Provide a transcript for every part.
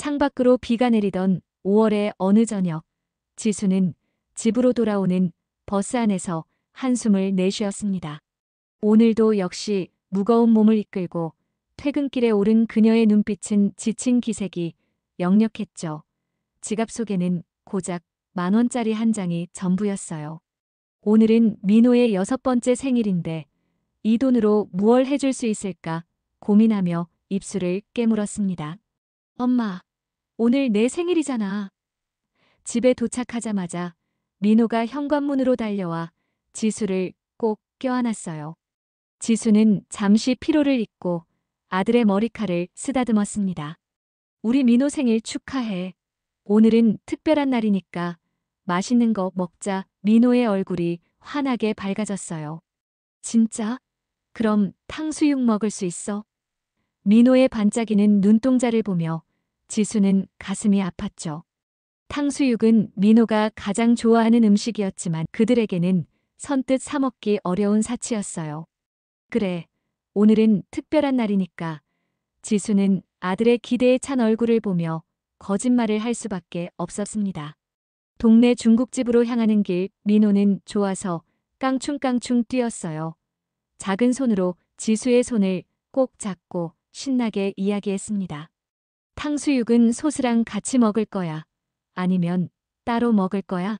창밖으로 비가 내리던 5월의 어느 저녁, 지수는 집으로 돌아오는 버스 안에서 한숨을 내쉬었습니다. 오늘도 역시 무거운 몸을 이끌고 퇴근길에 오른 그녀의 눈빛은 지친 기색이 역력했죠. 지갑 속에는 고작 10,000원짜리 한 장이 전부였어요. 오늘은 민호의 6번째 생일인데 이 돈으로 무얼 해줄 수 있을까 고민하며 입술을 깨물었습니다. 엄마, 오늘 내 생일이잖아. 집에 도착하자마자 민호가 현관문으로 달려와 지수를 꼭 껴안았어요. 지수는 잠시 피로를 잊고 아들의 머리칼을 쓰다듬었습니다. 우리 민호 생일 축하해. 오늘은 특별한 날이니까 맛있는 거 먹자. 민호의 얼굴이 환하게 밝아졌어요. 진짜? 그럼 탕수육 먹을 수 있어? 민호의 반짝이는 눈동자를 보며 지수는 가슴이 아팠죠. 탕수육은 민호가 가장 좋아하는 음식이었지만 그들에게는 선뜻 사 먹기 어려운 사치였어요. 그래, 오늘은 특별한 날이니까. 지수는 아들의 기대에 찬 얼굴을 보며 거짓말을 할 수밖에 없었습니다. 동네 중국집으로 향하는 길, 민호는 좋아서 깡충깡충 뛰었어요. 작은 손으로 지수의 손을 꼭 잡고 신나게 이야기했습니다. 탕수육은 소스랑 같이 먹을 거야. 아니면 따로 먹을 거야?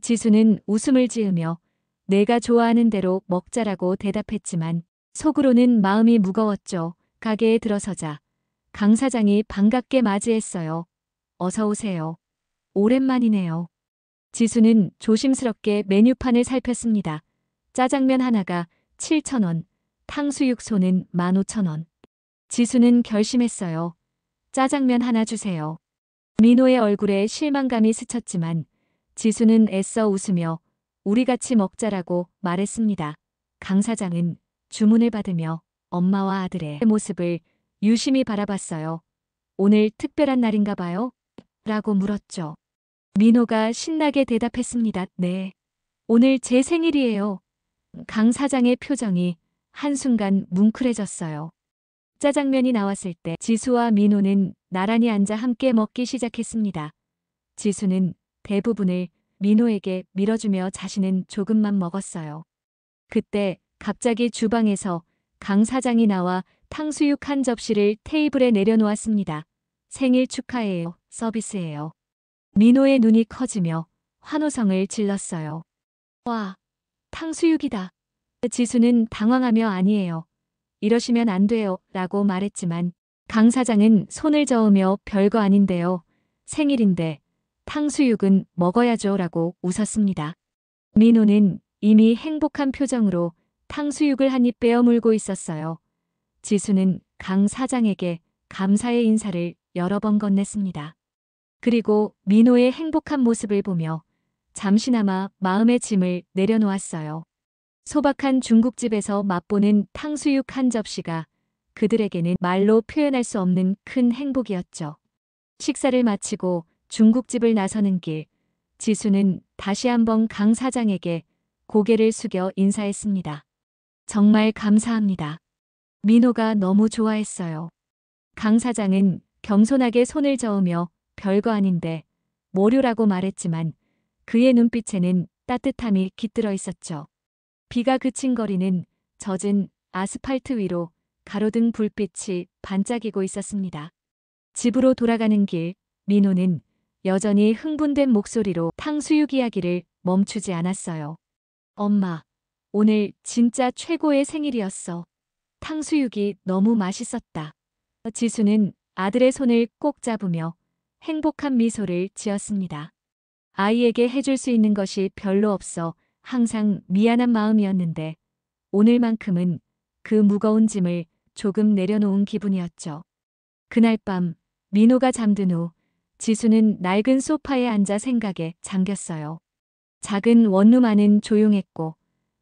지수는 웃음을 지으며 내가 좋아하는 대로 먹자라고 대답했지만 속으로는 마음이 무거웠죠. 가게에 들어서자 강 사장이 반갑게 맞이했어요. 어서 오세요. 오랜만이네요. 지수는 조심스럽게 메뉴판을 살폈습니다. 짜장면 하나가 7,000원, 탕수육 소는 15,000원. 지수는 결심했어요. 짜장면 하나 주세요. 민호의 얼굴에 실망감이 스쳤지만 지수는 애써 웃으며 우리 같이 먹자라고 말했습니다. 강 사장은 주문을 받으며 엄마와 아들의 모습을 유심히 바라봤어요. 오늘 특별한 날인가 봐요? 라고 물었죠. 민호가 신나게 대답했습니다. 네. 오늘 제 생일이에요. 강 사장의 표정이 한순간 뭉클해졌어요. 짜장면이 나왔을 때 지수와 민호는 나란히 앉아 함께 먹기 시작했습니다. 지수는 대부분을 민호에게 밀어주며 자신은 조금만 먹었어요. 그때 갑자기 주방에서 강 사장이 나와 탕수육 한 접시를 테이블에 내려놓았습니다. 생일 축하해요. 서비스예요. 민호의 눈이 커지며 환호성을 질렀어요. 와, 탕수육이다. 지수는 당황하며 아니에요. 이러시면 안 돼요. 라고 말했지만 강 사장은 손을 저으며 별거 아닌데요. 생일인데 탕수육은 먹어야죠. 라고 웃었습니다. 민호는 이미 행복한 표정으로 탕수육을 한 입 베어 물고 있었어요. 지수는 강 사장에게 감사의 인사를 여러 번 건넸습니다. 그리고 민호의 행복한 모습을 보며 잠시나마 마음의 짐을 내려놓았어요. 소박한 중국집에서 맛보는 탕수육 한 접시가 그들에게는 말로 표현할 수 없는 큰 행복이었죠. 식사를 마치고 중국집을 나서는 길, 지수는 다시 한번 강 사장에게 고개를 숙여 인사했습니다. 정말 감사합니다. 민호가 너무 좋아했어요. 강 사장은 겸손하게 손을 저으며 별거 아닌데 뭐료라고 말했지만 그의 눈빛에는 따뜻함이 깃들어 있었죠. 비가 그친 거리는 젖은 아스팔트 위로 가로등 불빛이 반짝이고 있었습니다. 집으로 돌아가는 길, 민호는 여전히 흥분된 목소리로 탕수육 이야기를 멈추지 않았어요. 엄마, 오늘 진짜 최고의 생일이었어. 탕수육이 너무 맛있었다. 지수는 아들의 손을 꼭 잡으며 행복한 미소를 지었습니다. 아이에게 해줄 수 있는 것이 별로 없어 항상 미안한 마음이었는데 오늘만큼은 그 무거운 짐을 조금 내려놓은 기분이었죠. 그날 밤 민호가 잠든 후 지수는 낡은 소파에 앉아 생각에 잠겼어요. 작은 원룸 안은 조용했고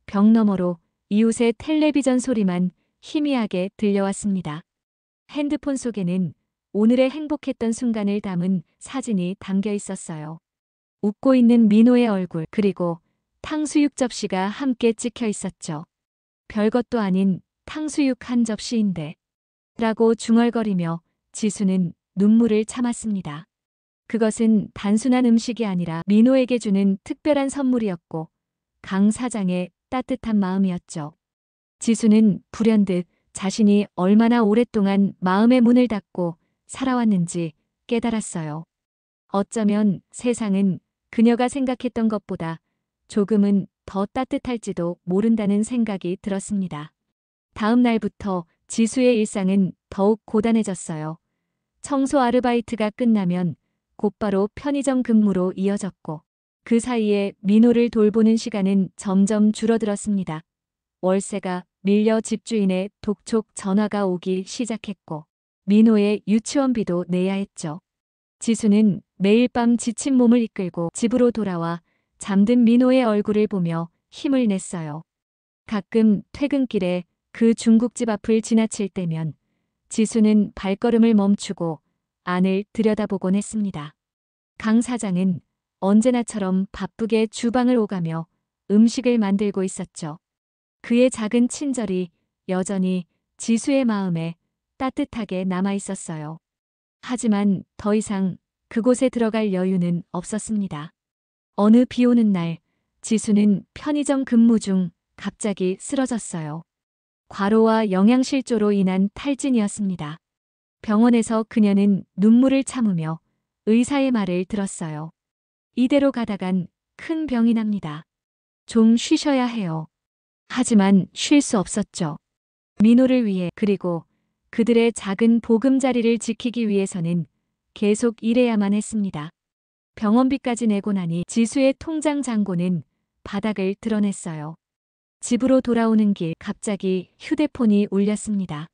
벽 너머로 이웃의 텔레비전 소리만 희미하게 들려왔습니다. 핸드폰 속에는 오늘의 행복했던 순간을 담은 사진이 담겨 있었어요. 웃고 있는 민호의 얼굴 그리고 탕수육 접시가 함께 찍혀 있었죠. 별것도 아닌 탕수육 한 접시인데 라고 중얼거리며 지수는 눈물을 참았습니다. 그것은 단순한 음식이 아니라 민호에게 주는 특별한 선물이었고 강 사장의 따뜻한 마음이었죠. 지수는 불현듯 자신이 얼마나 오랫동안 마음의 문을 닫고 살아왔는지 깨달았어요. 어쩌면 세상은 그녀가 생각했던 것보다 조금은 더 따뜻할지도 모른다는 생각이 들었습니다. 다음 날부터 지수의 일상은 더욱 고단해졌어요. 청소 아르바이트가 끝나면 곧바로 편의점 근무로 이어졌고 그 사이에 민호를 돌보는 시간은 점점 줄어들었습니다. 월세가 밀려 집주인의 독촉 전화가 오기 시작했고 민호의 유치원비도 내야 했죠. 지수는 매일 밤 지친 몸을 이끌고 집으로 돌아와 잠든 민호의 얼굴을 보며 힘을 냈어요. 가끔 퇴근길에 그 중국집 앞을 지나칠 때면 지수는 발걸음을 멈추고 안을 들여다보곤 했습니다. 강 사장은 언제나처럼 바쁘게 주방을 오가며 음식을 만들고 있었죠. 그의 작은 친절이 여전히 지수의 마음에 따뜻하게 남아 있었어요. 하지만 더 이상 그곳에 들어갈 여유는 없었습니다. 어느 비 오는 날 지수는 편의점 근무 중 갑자기 쓰러졌어요. 과로와 영양실조로 인한 탈진이었습니다. 병원에서 그녀는 눈물을 참으며 의사의 말을 들었어요. 이대로 가다간 큰 병이 납니다. 좀 쉬셔야 해요. 하지만 쉴 수 없었죠. 민호를 위해 그리고 그들의 작은 보금자리를 지키기 위해서는 계속 일해야만 했습니다. 병원비까지 내고 나니 지수의 통장 잔고는 바닥을 드러냈어요. 집으로 돌아오는 길 갑자기 휴대폰이 울렸습니다.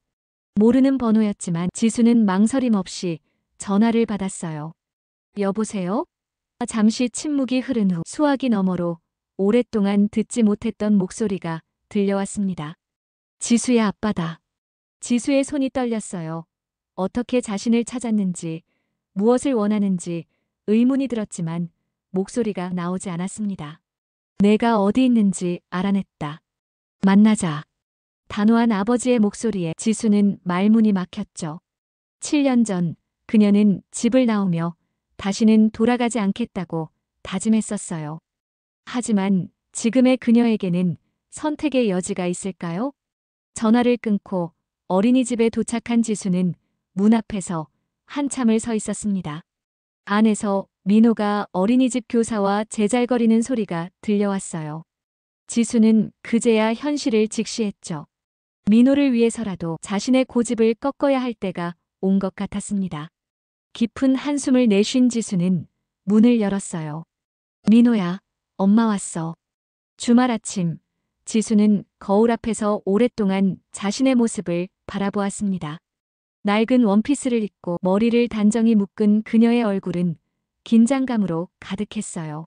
모르는 번호였지만 지수는 망설임 없이 전화를 받았어요. 여보세요? 잠시 침묵이 흐른 후 수화기 너머로 오랫동안 듣지 못했던 목소리가 들려왔습니다. 지수의 아빠다. 지수의 손이 떨렸어요. 어떻게 자신을 찾았는지, 무엇을 원하는지 의문이 들었지만 목소리가 나오지 않았습니다. 내가 어디 있는지 알아냈다. 만나자. 단호한 아버지의 목소리에 지수는 말문이 막혔죠. 7년 전 그녀는 집을 나오며 다시는 돌아가지 않겠다고 다짐했었어요. 하지만 지금의 그녀에게는 선택의 여지가 있을까요? 전화를 끊고 어린이집에 도착한 지수는 문 앞에서 한참을 서 있었습니다. 안에서 민호가 어린이집 교사와 제잘거리는 소리가 들려왔어요. 지수는 그제야 현실을 직시했죠. 민호를 위해서라도 자신의 고집을 꺾어야 할 때가 온 것 같았습니다. 깊은 한숨을 내쉰 지수는 문을 열었어요. 민호야, 엄마 왔어. 주말 아침, 지수는 거울 앞에서 오랫동안 자신의 모습을 바라보았습니다. 낡은 원피스를 입고 머리를 단정히 묶은 그녀의 얼굴은 긴장감으로 가득했어요.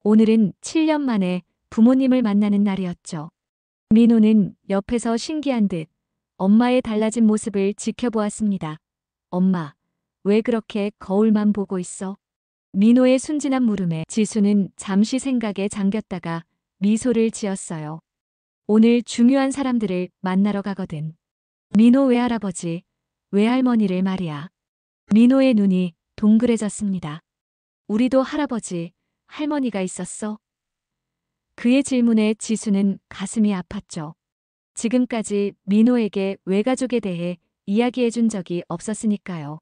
오늘은 7년 만에 부모님을 만나는 날이었죠. 민호는 옆에서 신기한 듯 엄마의 달라진 모습을 지켜보았습니다. 엄마, 왜 그렇게 거울만 보고 있어? 민호의 순진한 물음에 지수는 잠시 생각에 잠겼다가 미소를 지었어요. 오늘 중요한 사람들을 만나러 가거든. 민호 외할아버지, 외할머니를 말이야. 민호의 눈이 동그래졌습니다. 우리도 할아버지, 할머니가 있었어? 그의 질문에 지수는 가슴이 아팠죠. 지금까지 민호에게 외가족에 대해 이야기해준 적이 없었으니까요.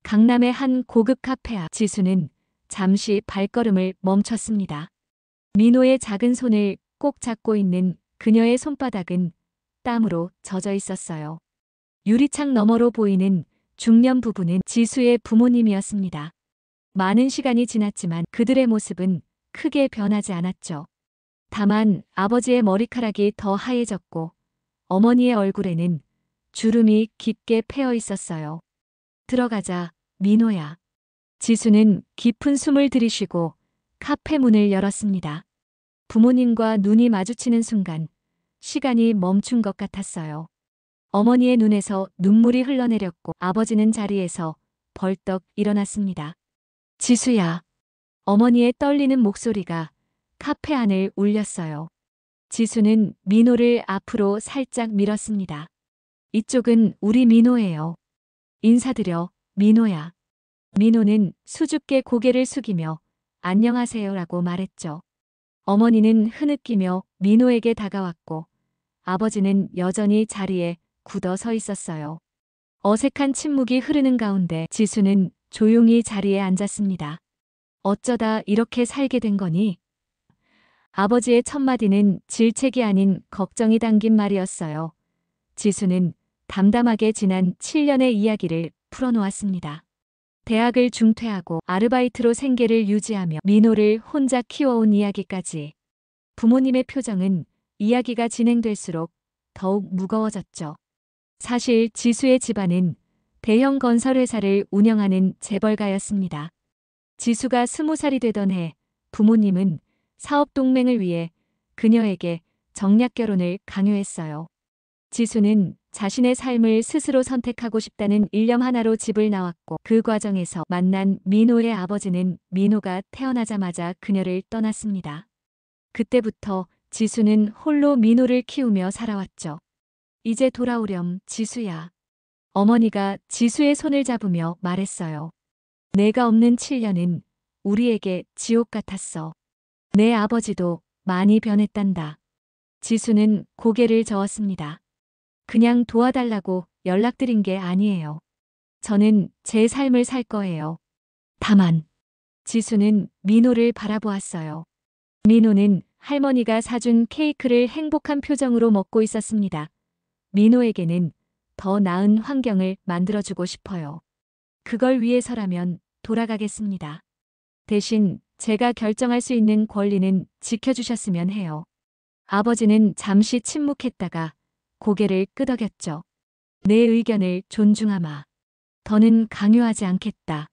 강남의 한 고급 카페 앞 지수는 잠시 발걸음을 멈췄습니다. 민호의 작은 손을 꼭 잡고 있는 그녀의 손바닥은 땀으로 젖어 있었어요. 유리창 너머로 보이는 중년 부부는 지수의 부모님이었습니다. 많은 시간이 지났지만 그들의 모습은 크게 변하지 않았죠. 다만 아버지의 머리카락이 더 하얘졌고 어머니의 얼굴에는 주름이 깊게 패여 있었어요. 들어가자, 민호야. 지수는 깊은 숨을 들이쉬고 카페 문을 열었습니다. 부모님과 눈이 마주치는 순간 시간이 멈춘 것 같았어요. 어머니의 눈에서 눈물이 흘러내렸고 아버지는 자리에서 벌떡 일어났습니다. 지수야. 어머니의 떨리는 목소리가 카페 안을 울렸어요. 지수는 민호를 앞으로 살짝 밀었습니다. 이쪽은 우리 민호예요. 인사드려, 민호야. 민호는 수줍게 고개를 숙이며 안녕하세요라고 말했죠. 어머니는 흐느끼며 민호에게 다가왔고 아버지는 여전히 자리에 굳어 서 있었어요. 어색한 침묵이 흐르는 가운데 지수는 조용히 자리에 앉았습니다. 어쩌다 이렇게 살게 된 거니? 아버지의 첫마디는 질책이 아닌 걱정이 담긴 말이었어요. 지수는 담담하게 지난 7년의 이야기를 풀어놓았습니다. 대학을 중퇴하고 아르바이트로 생계를 유지하며 민호를 혼자 키워온 이야기까지. 부모님의 표정은 이야기가 진행될수록 더욱 무거워졌죠. 사실 지수의 집안은 대형 건설회사를 운영하는 재벌가였습니다. 지수가 20살이 되던 해 부모님은 사업 동맹을 위해 그녀에게 정략 결혼을 강요했어요. 지수는 자신의 삶을 스스로 선택하고 싶다는 일념 하나로 집을 나왔고 그 과정에서 만난 민호의 아버지는 민호가 태어나자마자 그녀를 떠났습니다. 그때부터 지수는 홀로 민호를 키우며 살아왔죠. 이제 돌아오렴, 지수야. 어머니가 지수의 손을 잡으며 말했어요. 내가 없는 7년은 우리에게 지옥 같았어. 내 아버지도 많이 변했단다. 지수는 고개를 저었습니다. 그냥 도와달라고 연락드린 게 아니에요. 저는 제 삶을 살 거예요. 다만 지수는 민호를 바라보았어요. 민호는 할머니가 사준 케이크를 행복한 표정으로 먹고 있었습니다. 민호에게는 더 나은 환경을 만들어주고 싶어요. 그걸 위해서라면 돌아가겠습니다. 대신 제가 결정할 수 있는 권리는 지켜주셨으면 해요. 아버지는 잠시 침묵했다가 고개를 끄덕였죠. 내 의견을 존중하마. 더는 강요하지 않겠다.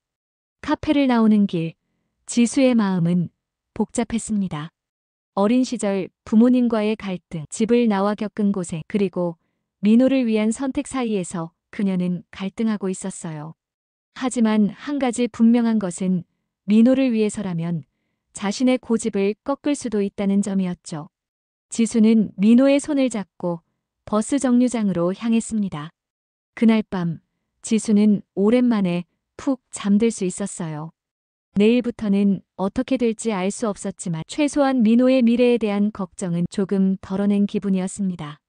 카페를 나오는 길, 지수의 마음은 복잡했습니다. 어린 시절 부모님과의 갈등, 집을 나와 겪은 고생, 그리고 민호를 위한 선택 사이에서 그녀는 갈등하고 있었어요. 하지만 한 가지 분명한 것은 민호를 위해서라면 자신의 고집을 꺾을 수도 있다는 점이었죠. 지수는 민호의 손을 잡고 버스 정류장으로 향했습니다. 그날 밤 지수는 오랜만에 푹 잠들 수 있었어요. 내일부터는 어떻게 될지 알 수 없었지만 최소한 민호의 미래에 대한 걱정은 조금 덜어낸 기분이었습니다.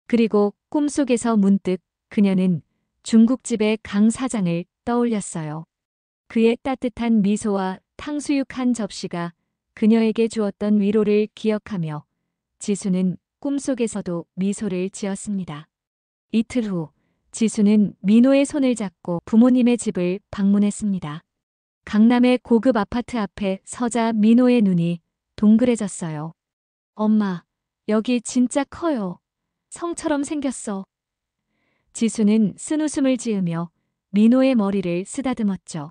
그리고 꿈속에서 문득 그녀는 중국집의 강 사장을 떠올렸어요. 그의 따뜻한 미소와 탕수육 한 접시가 그녀에게 주었던 위로를 기억하며 지수는 꿈속에서도 미소를 지었습니다. 이틀 후 지수는 민호의 손을 잡고 부모님의 집을 방문했습니다. 강남의 고급 아파트 앞에 서자 민호의 눈이 동그래졌어요. 엄마, 여기 진짜 커요. 성처럼 생겼어. 지수는 쓴웃음을 지으며 민호의 머리를 쓰다듬었죠.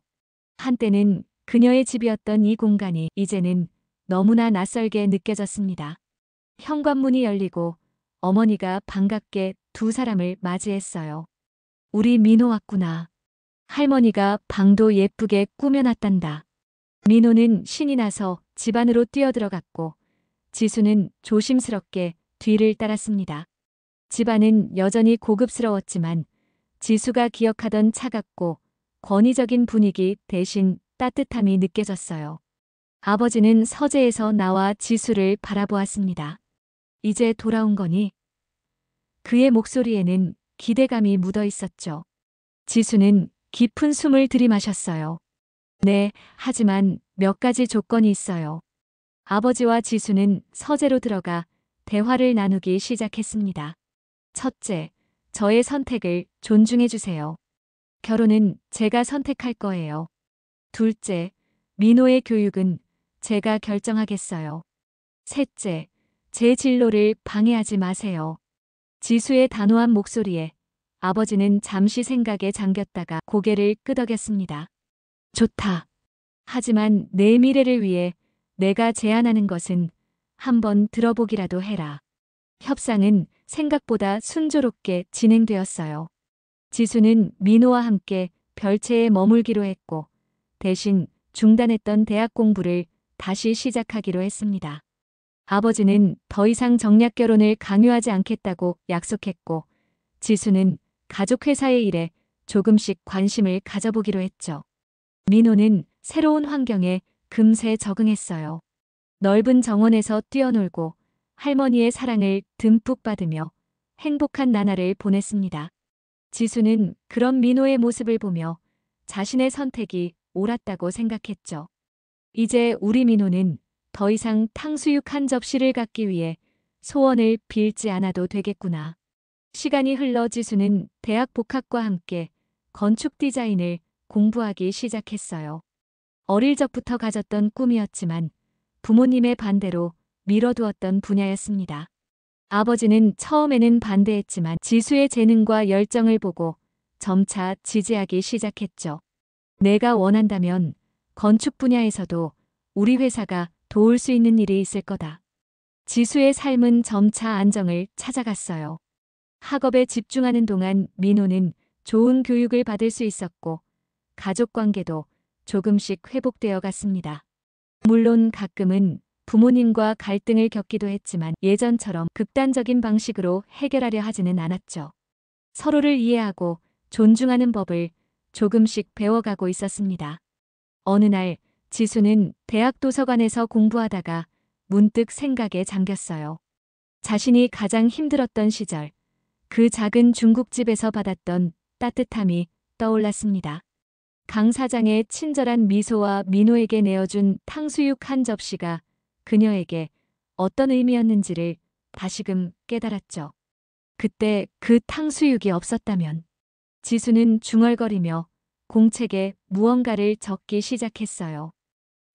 한때는 그녀의 집이었던 이 공간이 이제는 너무나 낯설게 느껴졌습니다. 현관문이 열리고 어머니가 반갑게 두 사람을 맞이했어요. 우리 민호 왔구나. 할머니가 방도 예쁘게 꾸며놨단다. 민호는 신이 나서 집 안으로 뛰어들어갔고 지수는 조심스럽게 뒤를 따랐습니다. 집 안은 여전히 고급스러웠지만 지수가 기억하던 차갑고 권위적인 분위기 대신 따뜻함이 느껴졌어요. 아버지는 서재에서 나와 지수를 바라보았습니다. 이제 돌아온 거니? 그의 목소리에는 기대감이 묻어 있었죠. 지수는 깊은 숨을 들이마셨어요. 네, 하지만 몇 가지 조건이 있어요. 아버지와 지수는 서재로 들어가 대화를 나누기 시작했습니다. 첫째, 저의 선택을 존중해 주세요. 결혼은 제가 선택할 거예요. 둘째, 민호의 교육은 제가 결정하겠어요. 셋째, 제 진로를 방해하지 마세요. 지수의 단호한 목소리에 아버지는 잠시 생각에 잠겼다가 고개를 끄덕였습니다. 좋다. 하지만 내 미래를 위해 내가 제안하는 것은 한번 들어보기라도 해라. 협상은 생각보다 순조롭게 진행되었어요. 지수는 민호와 함께 별채에 머물기로 했고 대신 중단했던 대학 공부를 다시 시작하기로 했습니다. 아버지는 더 이상 정략 결혼을 강요하지 않겠다고 약속했고 지수는 가족 회사의 일에 조금씩 관심을 가져보기로 했죠. 민호는 새로운 환경에 금세 적응했어요. 넓은 정원에서 뛰어놀고 할머니의 사랑을 듬뿍 받으며 행복한 나날을 보냈습니다. 지수는 그런 민호의 모습을 보며 자신의 선택이 옳았다고 생각했죠. 이제 우리 민호는 더 이상 탕수육 한 접시를 갖기 위해 소원을 빌지 않아도 되겠구나. 시간이 흘러 지수는 대학 복학과 함께 건축 디자인을 공부하기 시작했어요. 어릴 적부터 가졌던 꿈이었지만 부모님의 반대로 미뤄두었던 분야였습니다. 아버지는 처음에는 반대했지만 지수의 재능과 열정을 보고 점차 지지하기 시작했죠. 내가 원한다면 건축 분야에서도 우리 회사가 도울 수 있는 일이 있을 거다. 지수의 삶은 점차 안정을 찾아갔어요. 학업에 집중하는 동안 민호는 좋은 교육을 받을 수 있었고 가족 관계도 조금씩 회복되어 갔습니다. 물론 가끔은 부모님과 갈등을 겪기도 했지만 예전처럼 극단적인 방식으로 해결하려 하지는 않았죠. 서로를 이해하고 존중하는 법을 조금씩 배워가고 있었습니다. 어느 날 지수는 대학 도서관에서 공부하다가 문득 생각에 잠겼어요. 자신이 가장 힘들었던 시절, 그 작은 중국집에서 받았던 따뜻함이 떠올랐습니다. 강 사장의 친절한 미소와 민호에게 내어준 탕수육 한 접시가 그녀에게 어떤 의미였는지를 다시금 깨달았죠. 그때 그 탕수육이 없었다면 지수는 중얼거리며 공책에 무언가를 적기 시작했어요.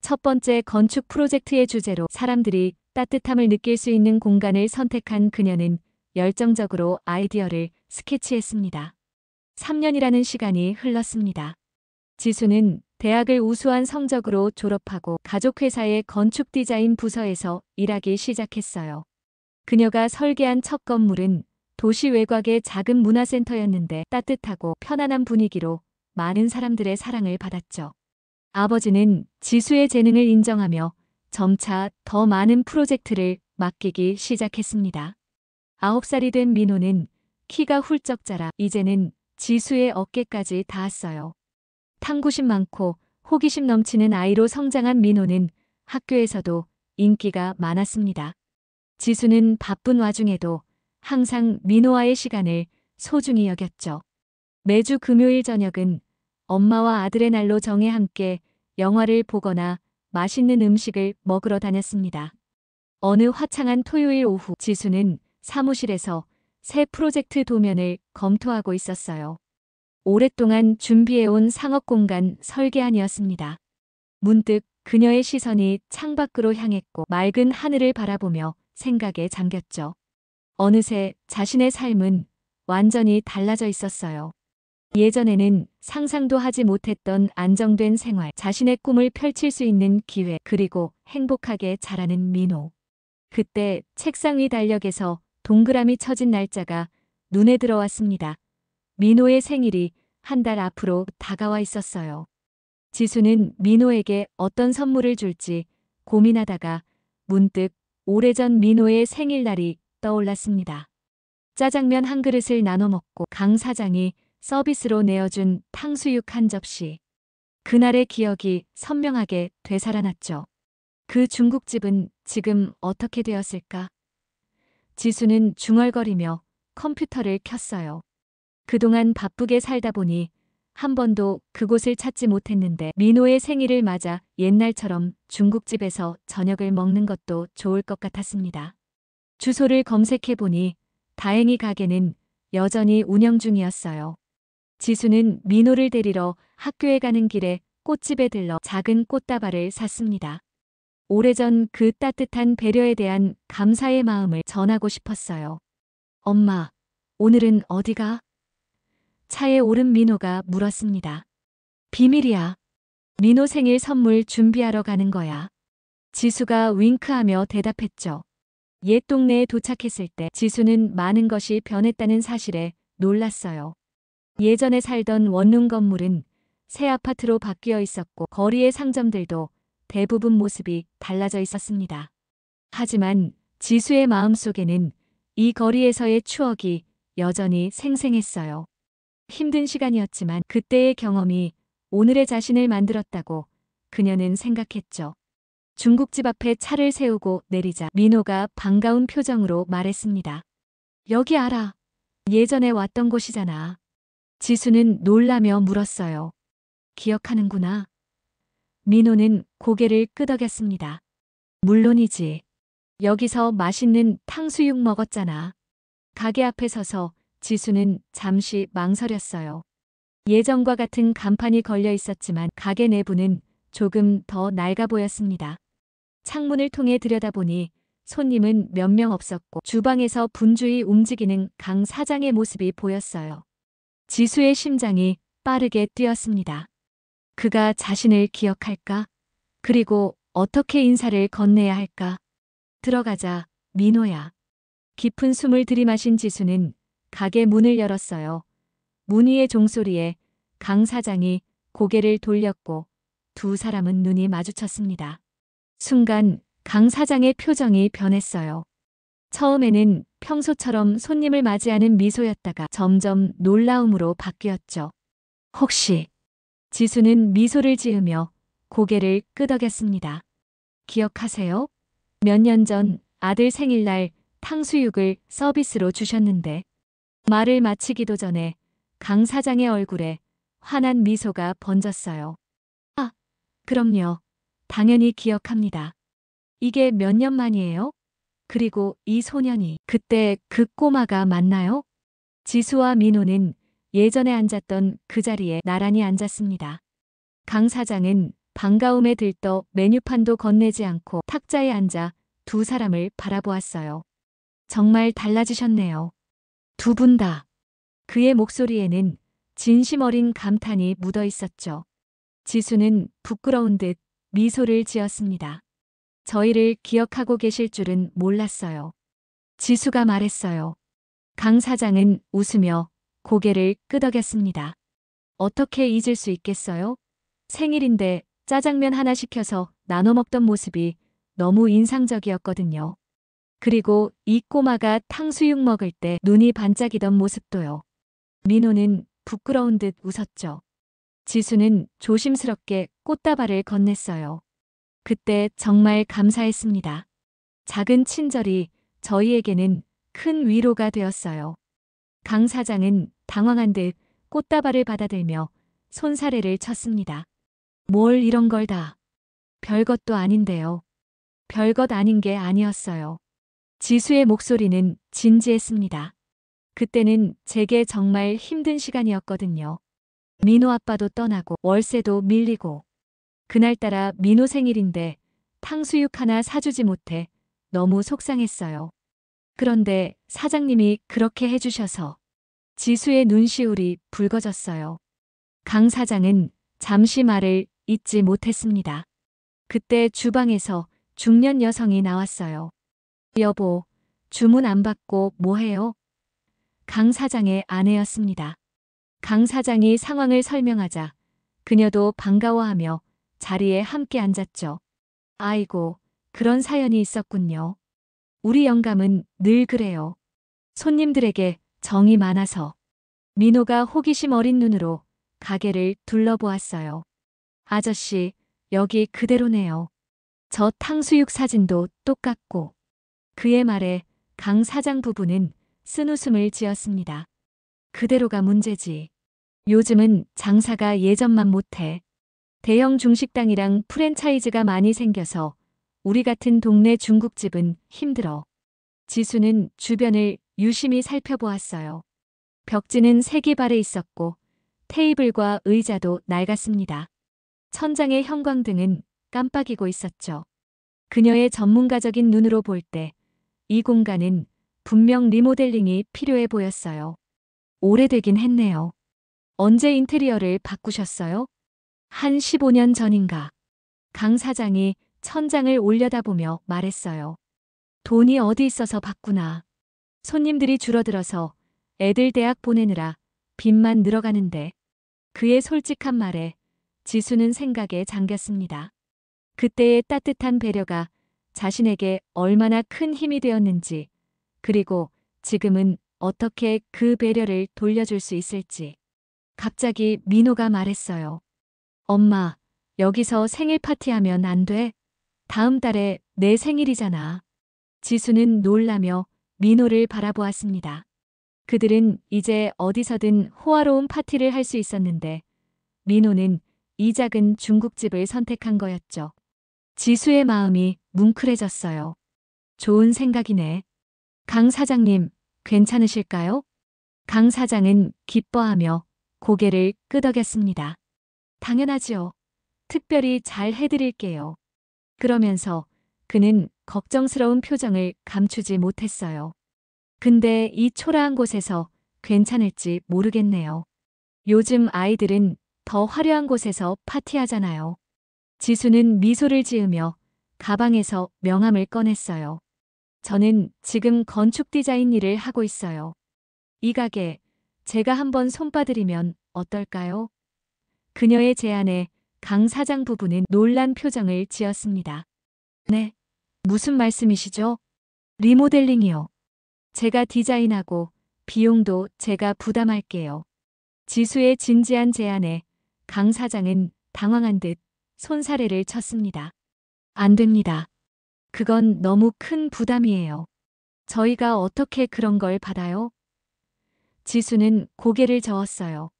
첫 번째 건축 프로젝트의 주제로 사람들이 따뜻함을 느낄 수 있는 공간을 선택한 그녀는 열정적으로 아이디어를 스케치했습니다. 3년이라는 시간이 흘렀습니다. 지수는 대학을 우수한 성적으로 졸업하고 가족회사의 건축 디자인 부서에서 일하기 시작했어요. 그녀가 설계한 첫 건물은 도시 외곽의 작은 문화센터였는데 따뜻하고 편안한 분위기로 많은 사람들의 사랑을 받았죠. 아버지는 지수의 재능을 인정하며 점차 더 많은 프로젝트를 맡기기 시작했습니다. 9살이 된 민호는 키가 훌쩍 자라 이제는 지수의 어깨까지 닿았어요. 탐구심 많고 호기심 넘치는 아이로 성장한 민호는 학교에서도 인기가 많았습니다. 지수는 바쁜 와중에도 항상 민호와의 시간을 소중히 여겼죠. 매주 금요일 저녁은 엄마와 아들의 날로 정해 함께 영화를 보거나 맛있는 음식을 먹으러 다녔습니다. 어느 화창한 토요일 오후 지수는 사무실에서 새 프로젝트 도면을 검토하고 있었어요. 오랫동안 준비해온 상업공간 설계안이었습니다. 문득 그녀의 시선이 창밖으로 향했고 맑은 하늘을 바라보며 생각에 잠겼죠. 어느새 자신의 삶은 완전히 달라져 있었어요. 예전에는 상상도 하지 못했던 안정된 생활, 자신의 꿈을 펼칠 수 있는 기회, 그리고 행복하게 자라는 민호. 그때 책상 위 달력에서 동그라미 쳐진 날짜가 눈에 들어왔습니다. 민호의 생일이 한 달 앞으로 다가와 있었어요. 지수는 민호에게 어떤 선물을 줄지 고민하다가 문득 오래전 민호의 생일날이 떠올랐습니다. 짜장면 한 그릇을 나눠 먹고 강 사장이 서비스로 내어준 탕수육 한 접시. 그날의 기억이 선명하게 되살아났죠. 그 중국집은 지금 어떻게 되었을까? 지수는 중얼거리며 컴퓨터를 켰어요. 그동안 바쁘게 살다 보니 한 번도 그곳을 찾지 못했는데 민호의 생일을 맞아 옛날처럼 중국집에서 저녁을 먹는 것도 좋을 것 같았습니다. 주소를 검색해보니 다행히 가게는 여전히 운영 중이었어요. 지수는 민호를 데리러 학교에 가는 길에 꽃집에 들러 작은 꽃다발을 샀습니다. 오래전 그 따뜻한 배려에 대한 감사의 마음을 전하고 싶었어요. 엄마, 오늘은 어디가? 차에 오른 민호가 물었습니다. 비밀이야. 민호 생일 선물 준비하러 가는 거야. 지수가 윙크하며 대답했죠. 옛 동네에 도착했을 때 지수는 많은 것이 변했다는 사실에 놀랐어요. 예전에 살던 원룸 건물은 새 아파트로 바뀌어 있었고 거리의 상점들도 대부분 모습이 달라져 있었습니다. 하지만 지수의 마음속에는 이 거리에서의 추억이 여전히 생생했어요. 힘든 시간이었지만 그때의 경험이 오늘의 자신을 만들었다고 그녀는 생각했죠. 중국집 앞에 차를 세우고 내리자 민호가 반가운 표정으로 말했습니다. 여기 알아. 예전에 왔던 곳이잖아. 지수는 놀라며 물었어요. 기억하는구나. 민호는 고개를 끄덕였습니다. 물론이지. 여기서 맛있는 탕수육 먹었잖아. 가게 앞에 서서 지수는 잠시 망설였어요. 예전과 같은 간판이 걸려 있었지만 가게 내부는 조금 더 낡아 보였습니다. 창문을 통해 들여다보니 손님은 몇 명 없었고 주방에서 분주히 움직이는 강 사장의 모습이 보였어요. 지수의 심장이 빠르게 뛰었습니다. 그가 자신을 기억할까? 그리고 어떻게 인사를 건네야 할까? 들어가자, 민호야. 깊은 숨을 들이마신 지수는 가게 문을 열었어요. 문 위의 종소리에 강 사장이 고개를 돌렸고 두 사람은 눈이 마주쳤습니다. 순간 강 사장의 표정이 변했어요. 처음에는 평소처럼 손님을 맞이하는 미소였다가 점점 놀라움으로 바뀌었죠. 혹시 지수는 미소를 지으며 고개를 끄덕였습니다. 기억하세요? 몇 년 전 아들 생일날 탕수육을 서비스로 주셨는데 말을 마치기도 전에 강 사장의 얼굴에 환한 미소가 번졌어요. 아, 그럼요. 당연히 기억합니다. 이게 몇 년 만이에요? 그리고 이 소년이 그때 그 꼬마가 맞나요? 지수와 민호는 예전에 앉았던 그 자리에 나란히 앉았습니다. 강 사장은 반가움에 들떠 메뉴판도 건네지 않고 탁자에 앉아 두 사람을 바라보았어요. 정말 달라지셨네요. 두 분 다. 그의 목소리에는 진심 어린 감탄이 묻어 있었죠. 지수는 부끄러운 듯 미소를 지었습니다. 저희를 기억하고 계실 줄은 몰랐어요. 지수가 말했어요. 강 사장은 웃으며 고개를 끄덕였습니다. 어떻게 잊을 수 있겠어요? 생일인데 짜장면 하나 시켜서 나눠 먹던 모습이 너무 인상적이었거든요. 그리고 이 꼬마가 탕수육 먹을 때 눈이 반짝이던 모습도요. 민호는 부끄러운 듯 웃었죠. 지수는 조심스럽게 꽃다발을 건넸어요. 그때 정말 감사했습니다. 작은 친절이 저희에게는 큰 위로가 되었어요. 강 사장은 당황한 듯 꽃다발을 받아들며 손사래를 쳤습니다. 뭘 이런 걸 다. 별것도 아닌데요. 별것 아닌 게 아니었어요. 지수의 목소리는 진지했습니다. 그때는 제게 정말 힘든 시간이었거든요. 민호 아빠도 떠나고 월세도 밀리고 그날따라 민호 생일인데 탕수육 하나 사주지 못해 너무 속상했어요. 그런데 사장님이 그렇게 해주셔서 지수의 눈시울이 붉어졌어요. 강 사장은 잠시 말을 잇지 못했습니다. 그때 주방에서 중년 여성이 나왔어요. 여보, 주문 안 받고 뭐해요? 강 사장의 아내였습니다. 강 사장이 상황을 설명하자 그녀도 반가워하며 자리에 함께 앉았죠. 아이고, 그런 사연이 있었군요. 우리 영감은 늘 그래요. 손님들에게 정이 많아서. 민호가 호기심 어린 눈으로 가게를 둘러보았어요. 아저씨, 여기 그대로네요. 저 탕수육 사진도 똑같고. 그의 말에 강 사장 부부는 쓴웃음을 지었습니다. 그대로가 문제지. 요즘은 장사가 예전만 못해. 대형 중식당이랑 프랜차이즈가 많이 생겨서 우리 같은 동네 중국집은 힘들어. 지수는 주변을 유심히 살펴보았어요. 벽지는 색이 바래 있었고 테이블과 의자도 낡았습니다. 천장의 형광등은 깜빡이고 있었죠. 그녀의 전문가적인 눈으로 볼 때 이 공간은 분명 리모델링이 필요해 보였어요. 오래되긴 했네요. 언제 인테리어를 바꾸셨어요? 한 15년 전인가. 강 사장이 천장을 올려다보며 말했어요. 돈이 어디 있어서 바꾸나. 손님들이 줄어들어서 애들 대학 보내느라 빚만 늘어가는데. 그의 솔직한 말에 지수는 생각에 잠겼습니다. 그때의 따뜻한 배려가 자신에게 얼마나 큰 힘이 되었는지, 그리고 지금은 어떻게 그 배려를 돌려줄 수 있을지. 갑자기 민호가 말했어요. 엄마, 여기서 생일 파티하면 안 돼? 다음 달에 내 생일이잖아. 지수는 놀라며 민호를 바라보았습니다. 그들은 이제 어디서든 호화로운 파티를 할 수 있었는데 민호는 이 작은 중국집을 선택한 거였죠. 지수의 마음이 뭉클해졌어요. 좋은 생각이네. 강 사장님, 괜찮으실까요? 강 사장은 기뻐하며 고개를 끄덕였습니다. 당연하지요. 특별히 잘 해드릴게요. 그러면서 그는 걱정스러운 표정을 감추지 못했어요. 근데 이 초라한 곳에서 괜찮을지 모르겠네요. 요즘 아이들은 더 화려한 곳에서 파티하잖아요. 지수는 미소를 지으며 가방에서 명함을 꺼냈어요. 저는 지금 건축 디자인 일을 하고 있어요. 이 가게 제가 한번 손봐드리면 어떨까요? 그녀의 제안에 강 사장 부부는 놀란 표정을 지었습니다. 네, 무슨 말씀이시죠? 리모델링이요. 제가 디자인하고 비용도 제가 부담할게요. 지수의 진지한 제안에 강 사장은 당황한 듯 손사래를 쳤습니다. 안 됩니다. 그건 너무 큰 부담이에요. 저희가 어떻게 그런 걸 받아요? 지수는 고개를 저었어요.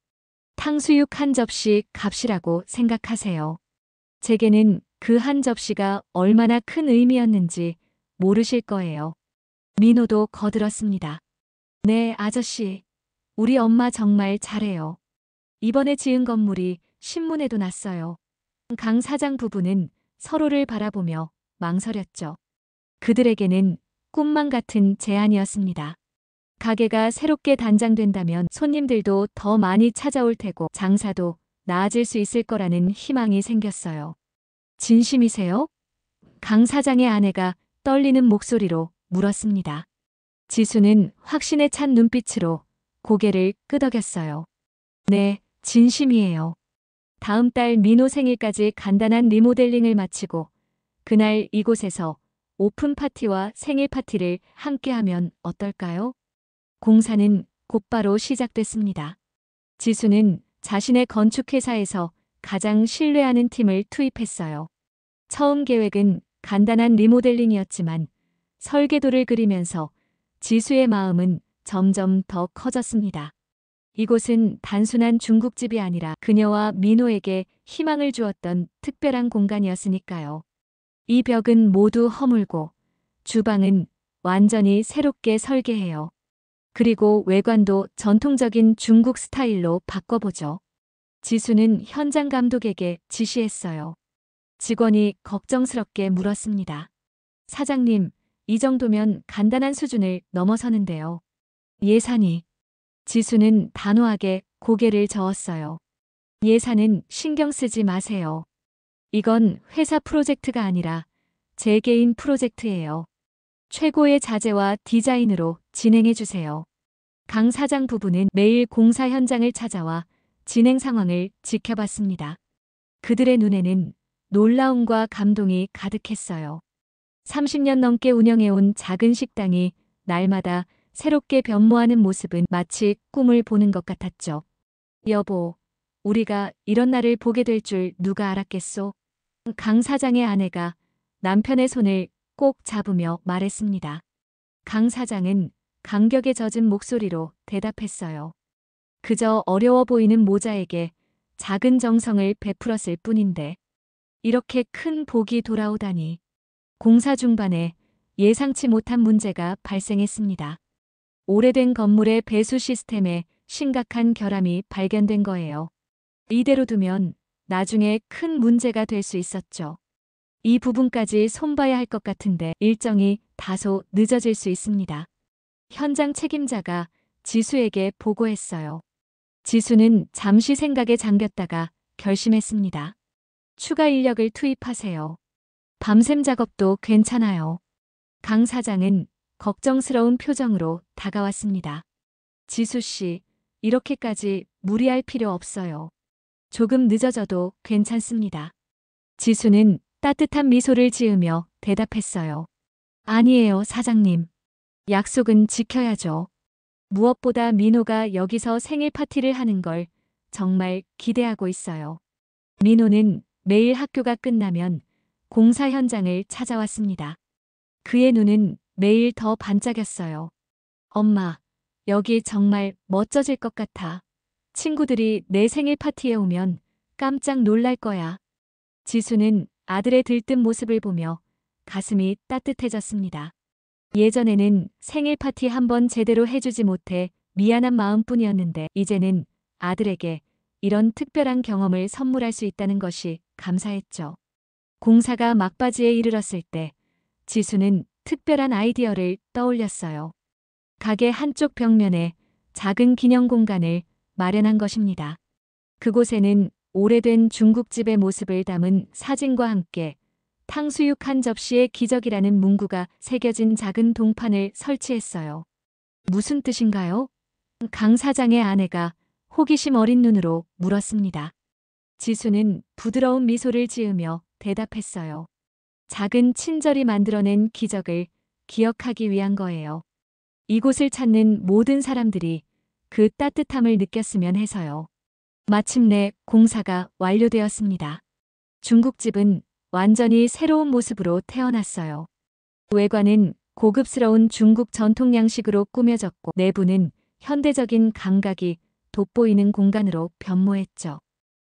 탕수육 한 접시 값이라고 생각하세요. 제게는 그 한 접시가 얼마나 큰 의미였는지 모르실 거예요. 민호도 거들었습니다. 네, 아저씨. 우리 엄마 정말 잘해요. 이번에 지은 건물이 신문에도 났어요. 강 사장 부부는 서로를 바라보며 망설였죠. 그들에게는 꿈만 같은 제안이었습니다. 가게가 새롭게 단장된다면 손님들도 더 많이 찾아올 테고 장사도 나아질 수 있을 거라는 희망이 생겼어요. 진심이세요? 강 사장의 아내가 떨리는 목소리로 물었습니다. 지수는 확신에 찬 눈빛으로 고개를 끄덕였어요. 네, 진심이에요. 다음 달 민호 생일까지 간단한 리모델링을 마치고 그날 이곳에서 오픈 파티와 생일 파티를 함께하면 어떨까요? 공사는 곧바로 시작됐습니다. 지수는 자신의 건축회사에서 가장 신뢰하는 팀을 투입했어요. 처음 계획은 간단한 리모델링이었지만 설계도를 그리면서 지수의 마음은 점점 더 커졌습니다. 이곳은 단순한 중국집이 아니라 그녀와 민호에게 희망을 주었던 특별한 공간이었으니까요. 이 벽은 모두 허물고 주방은 완전히 새롭게 설계해요. 그리고 외관도 전통적인 중국 스타일로 바꿔보죠. 지수는 현장 감독에게 지시했어요. 직원이 걱정스럽게 물었습니다. 사장님, 이 정도면 간단한 수준을 넘어서는데요. 예산이. 지수는 단호하게 고개를 저었어요. 예산은 신경 쓰지 마세요. 이건 회사 프로젝트가 아니라 제 개인 프로젝트예요. 최고의 자재와 디자인으로 진행해 주세요. 강 사장 부부는 매일 공사 현장을 찾아와 진행 상황을 지켜봤습니다. 그들의 눈에는 놀라움과 감동이 가득했어요. 30년 넘게 운영해온 작은 식당이 날마다 새롭게 변모하는 모습은 마치 꿈을 보는 것 같았죠. 여보, 우리가 이런 날을 보게 될 줄 누가 알았겠소? 강 사장의 아내가 남편의 손을 꼭 잡으며 말했습니다. 강 사장은 감격에 젖은 목소리로 대답했어요. 그저 어려워 보이는 모자에게 작은 정성을 베풀었을 뿐인데 이렇게 큰 복이 돌아오다니. 공사 중반에 예상치 못한 문제가 발생했습니다. 오래된 건물의 배수 시스템에 심각한 결함이 발견된 거예요. 이대로 두면 나중에 큰 문제가 될 수 있었죠. 이 부분까지 손봐야 할 것 같은데 일정이 다소 늦어질 수 있습니다. 현장 책임자가 지수에게 보고했어요. 지수는 잠시 생각에 잠겼다가 결심했습니다. 추가 인력을 투입하세요. 밤샘 작업도 괜찮아요. 강 사장은 걱정스러운 표정으로 다가왔습니다. 지수 씨, 이렇게까지 무리할 필요 없어요. 조금 늦어져도 괜찮습니다. 지수는 따뜻한 미소를 지으며 대답했어요. 아니에요, 사장님. 약속은 지켜야죠. 무엇보다 민호가 여기서 생일 파티를 하는 걸 정말 기대하고 있어요. 민호는 매일 학교가 끝나면 공사 현장을 찾아왔습니다. 그의 눈은 매일 더 반짝였어요. 엄마, 여기 정말 멋져질 것 같아. 친구들이 내 생일 파티에 오면 깜짝 놀랄 거야. 지수는 아들의 들뜬 모습을 보며 가슴이 따뜻해졌습니다. 예전에는 생일 파티 한번 제대로 해주지 못해 미안한 마음뿐이었는데 이제는 아들에게 이런 특별한 경험을 선물할 수 있다는 것이 감사했죠. 공사가 막바지에 이르렀을 때 지수는 특별한 아이디어를 떠올렸어요. 가게 한쪽 벽면에 작은 기념 공간을 마련한 것입니다. 그곳에는 오래된 중국집의 모습을 담은 사진과 함께 탕수육 한 접시의 기적이라는 문구가 새겨진 작은 동판을 설치했어요. 무슨 뜻인가요? 강 사장의 아내가 호기심 어린 눈으로 물었습니다. 지수는 부드러운 미소를 지으며 대답했어요. 작은 친절이 만들어낸 기적을 기억하기 위한 거예요. 이곳을 찾는 모든 사람들이 그 따뜻함을 느꼈으면 해서요. 마침내 공사가 완료되었습니다. 중국집은 완전히 새로운 모습으로 태어났어요. 외관은 고급스러운 중국 전통 양식으로 꾸며졌고 내부는 현대적인 감각이 돋보이는 공간으로 변모했죠.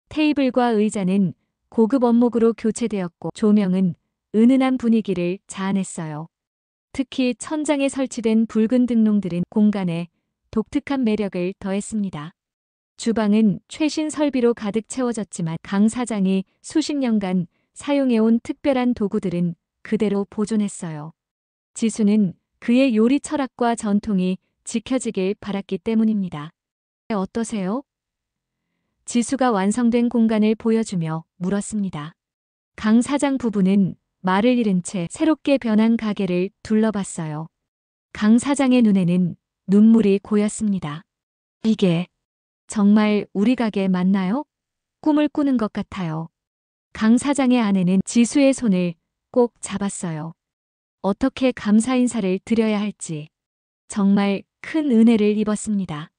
테이블과 의자는 고급 원목으로 교체되었고 조명은 은은한 분위기를 자아냈어요. 특히 천장에 설치된 붉은 등롱들은 공간에 독특한 매력을 더했습니다. 주방은 최신 설비로 가득 채워졌지만 강 사장이 수십 년간 사용해온 특별한 도구들은 그대로 보존했어요. 지수는 그의 요리 철학과 전통이 지켜지길 바랐기 때문입니다. 어떠세요? 지수가 완성된 공간을 보여주며 물었습니다. 강 사장 부부는 말을 잃은 채 새롭게 변한 가게를 둘러봤어요. 강 사장의 눈에는 눈물이 고였습니다. 이게 정말 우리 가게 맞나요? 꿈을 꾸는 것 같아요. 강 사장의 아내는 지수의 손을 꼭 잡았어요. 어떻게 감사 인사를 드려야 할지 정말 큰 은혜를 입었습니다.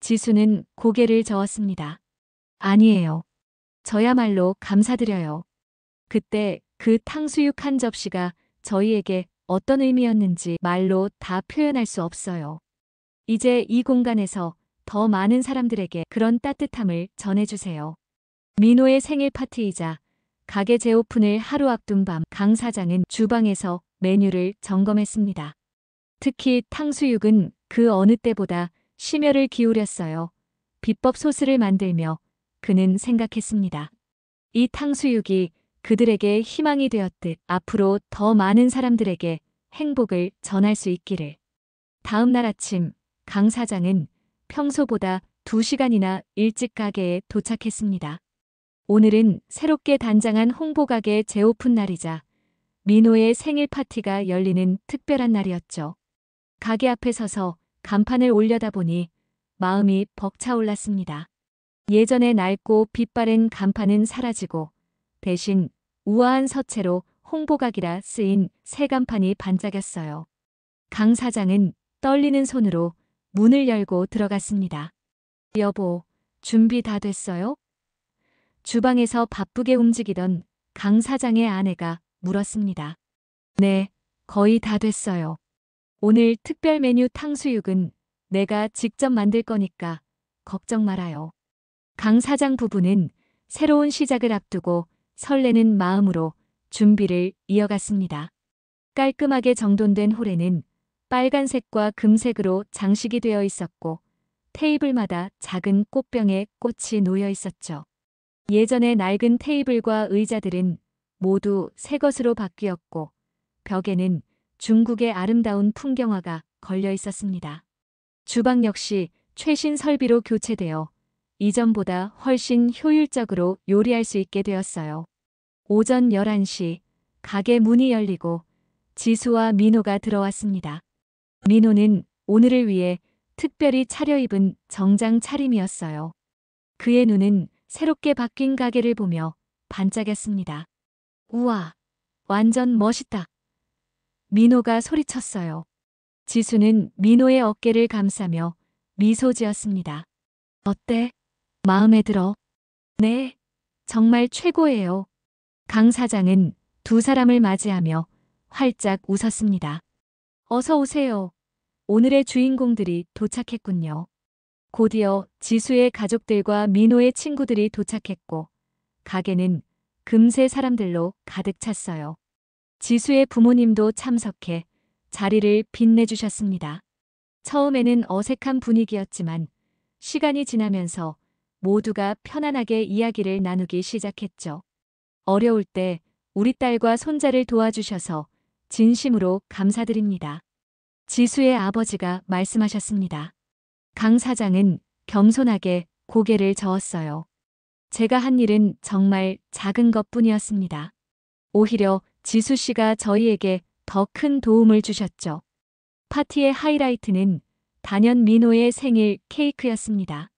지수는 고개를 저었습니다. 아니에요. 저야말로 감사드려요. 그때 그 탕수육 한 접시가 저희에게 어떤 의미였는지 말로 다 표현할 수 없어요. 이제 이 공간에서 더 많은 사람들에게 그런 따뜻함을 전해주세요. 민호의 생일 파티이자 가게 재오픈을 하루 앞둔 밤 강 사장은 주방에서 메뉴를 점검했습니다. 특히 탕수육은 그 어느 때보다 심혈을 기울였어요. 비법 소스를 만들며 그는 생각했습니다. 이 탕수육이 그들에게 희망이 되었듯 앞으로 더 많은 사람들에게 행복을 전할 수 있기를. 다음 날 아침 강 사장은 평소보다 2시간이나 일찍 가게에 도착했습니다. 오늘은 새롭게 단장한 홍보가게 재오픈 날이자 민호의 생일 파티가 열리는 특별한 날이었죠. 가게 앞에 서서 간판을 올려다보니 마음이 벅차올랐습니다. 예전의 낡고 빛바랜 간판은 사라지고 대신 우아한 서체로 홍보각이라 쓰인 새 간판이 반짝였어요. 강 사장은 떨리는 손으로 문을 열고 들어갔습니다. 여보, 준비 다 됐어요? 주방에서 바쁘게 움직이던 강 사장의 아내가 물었습니다. 네, 거의 다 됐어요. 오늘 특별 메뉴 탕수육은 내가 직접 만들 거니까 걱정 말아요. 강 사장 부부는 새로운 시작을 앞두고 설레는 마음으로 준비를 이어갔습니다. 깔끔하게 정돈된 홀에는 빨간색과 금색으로 장식이 되어 있었고 테이블마다 작은 꽃병에 꽃이 놓여 있었죠. 예전의 낡은 테이블과 의자들은 모두 새 것으로 바뀌었고 벽에는 중국의 아름다운 풍경화가 걸려 있었습니다. 주방 역시 최신 설비로 교체되어 이전보다 훨씬 효율적으로 요리할 수 있게 되었어요. 오전 11시 가게 문이 열리고 지수와 민호가 들어왔습니다. 민호는 오늘을 위해 특별히 차려입은 정장 차림이었어요. 그의 눈은 새롭게 바뀐 가게를 보며 반짝였습니다. 우와, 완전 멋있다. 민호가 소리쳤어요. 지수는 민호의 어깨를 감싸며 미소 지었습니다. 어때? 마음에 들어. 네, 정말 최고예요. 강 사장은 두 사람을 맞이하며 활짝 웃었습니다. 어서 오세요. 오늘의 주인공들이 도착했군요. 곧이어 지수의 가족들과 민호의 친구들이 도착했고, 가게는 금세 사람들로 가득 찼어요. 지수의 부모님도 참석해 자리를 빛내주셨습니다. 처음에는 어색한 분위기였지만 시간이 지나면서 모두가 편안하게 이야기를 나누기 시작했죠. 어려울 때 우리 딸과 손자를 도와주셔서 진심으로 감사드립니다. 지수의 아버지가 말씀하셨습니다. 강 사장은 겸손하게 고개를 저었어요. 제가 한 일은 정말 작은 것뿐이었습니다. 오히려 지수 씨가 저희에게 더 큰 도움을 주셨죠. 파티의 하이라이트는 단연 민호의 생일 케이크였습니다.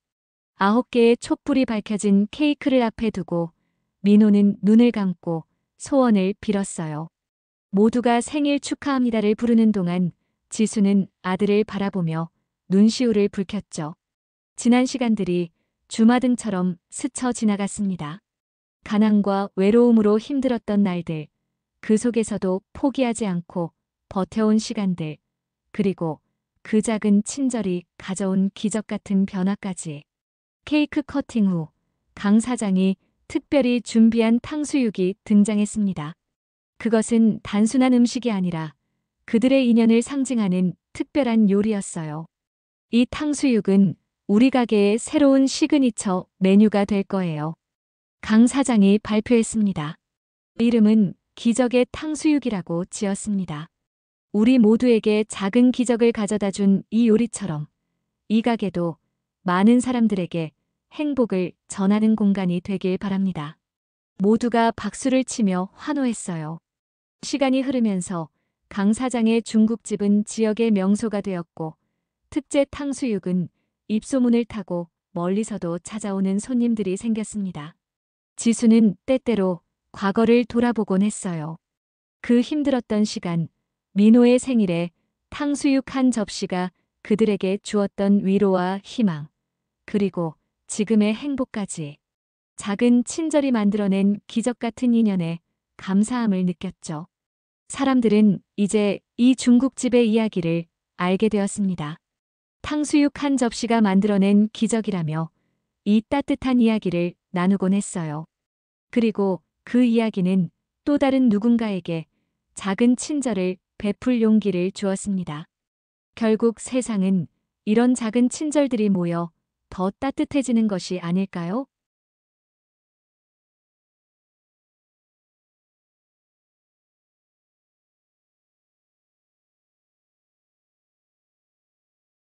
9개의 촛불이 밝혀진 케이크를 앞에 두고 민호는 눈을 감고 소원을 빌었어요. 모두가 생일 축하합니다를 부르는 동안 지수는 아들을 바라보며 눈시울을 붉혔죠. 지난 시간들이 주마등처럼 스쳐 지나갔습니다. 가난과 외로움으로 힘들었던 날들, 그 속에서도 포기하지 않고 버텨온 시간들, 그리고 그 작은 친절이 가져온 기적 같은 변화까지. 케이크 커팅 후 강 사장이 특별히 준비한 탕수육이 등장했습니다. 그것은 단순한 음식이 아니라 그들의 인연을 상징하는 특별한 요리였어요. 이 탕수육은 우리 가게의 새로운 시그니처 메뉴가 될 거예요. 강 사장이 발표했습니다. 이름은 기적의 탕수육이라고 지었습니다. 우리 모두에게 작은 기적을 가져다 준 이 요리처럼 이 가게도 많은 사람들에게 행복을 전하는 공간이 되길 바랍니다. 모두가 박수를 치며 환호했어요. 시간이 흐르면서 강 사장의 중국집은 지역의 명소가 되었고, 특제 탕수육은 입소문을 타고 멀리서도 찾아오는 손님들이 생겼습니다. 지수는 때때로 과거를 돌아보곤 했어요. 그 힘들었던 시간, 민호의 생일에 탕수육 한 접시가 그들에게 주었던 위로와 희망, 그리고 지금의 행복까지. 작은 친절이 만들어낸 기적 같은 인연에 감사함을 느꼈죠. 사람들은 이제 이 중국집의 이야기를 알게 되었습니다. 탕수육 한 접시가 만들어낸 기적이라며 이 따뜻한 이야기를 나누곤 했어요. 그리고 그 이야기는 또 다른 누군가에게 작은 친절을 베풀 용기를 주었습니다. 결국 세상은 이런 작은 친절들이 모여 더 따뜻해지는 것이 아닐까요?